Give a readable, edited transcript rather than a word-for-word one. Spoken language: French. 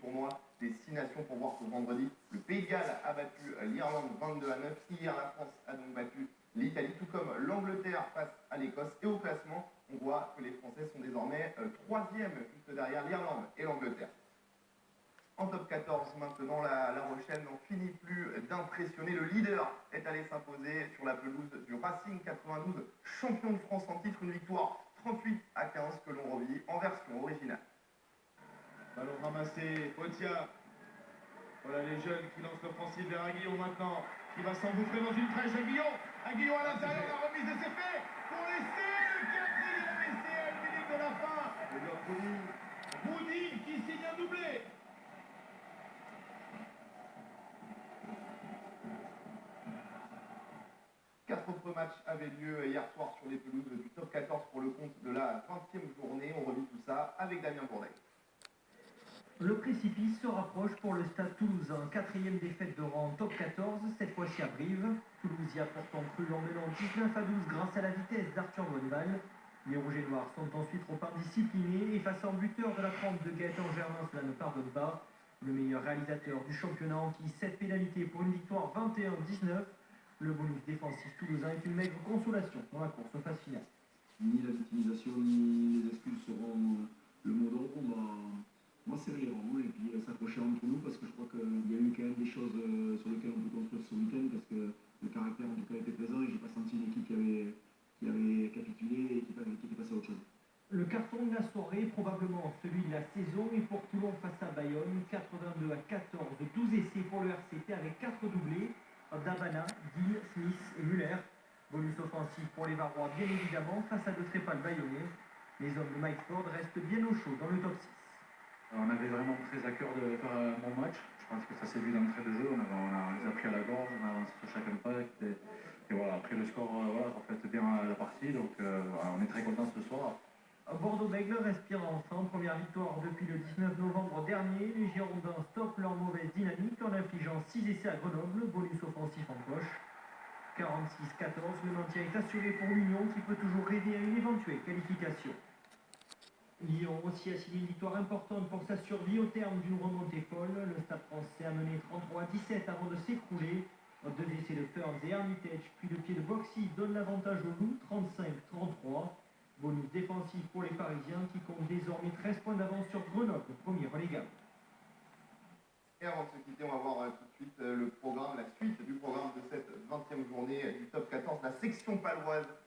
tournoi des 6 nations pour voir que vendredi, le Pays de Galles a battu l'Irlande 22-9. Hier, la France a donc battu l'Italie, tout comme l'Angleterre face à l'Écosse. Et au classement, on voit que les Français sont désormais troisième, juste derrière l'Irlande et l'Angleterre. En top 14 maintenant, la Rochelle n'en finit plus d'impressionner. Le leader est allé s'imposer sur la pelouse du Racing 92, champion de France en titre, une victoire 38-15 que l'on revit en version originale. Ballon ramassé, Potia. Voilà les jeunes qui lancent l'offensive vers Aguillon maintenant, qui va s'engouffrer dans une trèche. Aguillon à l'intérieur, la remise et c'est fait pour l'essai, le quatrième essai à 1 minute de la fin. Le bloc Roudi qui signe un doublé. Quatre autres matchs avaient lieu hier soir sur les pelouses du top 14 pour le compte de la 20e journée. On revit tout ça avec Damien Bourdet. Le précipice se rapproche pour le Stade Toulousain. Quatrième défaite de rang en top 14, cette fois-ci à Brive. Toulouse y a pourtant cru en menant 19-12 grâce à la vitesse d'Arthur Bonneval. Les Rouges et Noirs sont ensuite trop indisciplinés et face en buteur de la trempe de Gaëtan Germain, cela ne pardonne pas. Le meilleur réalisateur du championnat enquille 7 pénalités pour une victoire 21-19. Le bonus défensif toulousain est une maigre consolation dans la course aux phases finales. Ni la victimisation ni les excuses seront le mot d'ordre. Moi, c'est rien, et puis s'accrocher entre nous parce que je crois qu'il y a eu quand même des choses sur lesquelles on peut construire ce week-end parce que le caractère en tout cas était présent et j'ai pas senti une équipe qui avait capitulé et qui était passée à autre chose. Le carton de la soirée, probablement celui de la saison, et pour Toulon face à Bayonne, 82-14, 12 essais pour le RCT avec 4 doublés, Dabana, Gill, Smith et Muller. Bonus offensif pour les Varois, bien évidemment, face à de très pâles Bayonnais. Les hommes de Mike Ford restent bien au chaud dans le top 6. On avait vraiment très à cœur de faire un bon match. Je pense que ça s'est vu d'entrée de jeu. On les a pris à la gorge, on a avancé sur chaque impact. Et voilà, après le score reflète bien la partie. Donc on est très contents ce soir. Bordeaux-Bègles respire enfin. Première victoire depuis le 19 novembre dernier. Les Girondins stoppent leur mauvaise dynamique en infligeant 6 essais à Grenoble. Bonus offensif en poche. 46-14, le maintien est assuré pour l'Union qui peut toujours rêver à une éventuelle qualification. Lyon aussi a signé une victoire importante pour sa survie au terme d'une remontée folle. Le Stade français a mené 33-17 avant de s'écrouler. Deux essais de Ferns et Armitage, puis le pied de Boxy donne l'avantage aux Loups, 35-33. Bonus défensif pour les Parisiens qui comptent désormais 13 points d'avance sur Grenoble, premier relégable. Et avant de se quitter, on va voir tout de suite le programme, la suite du programme de cette 20e journée du top 14, la section paloise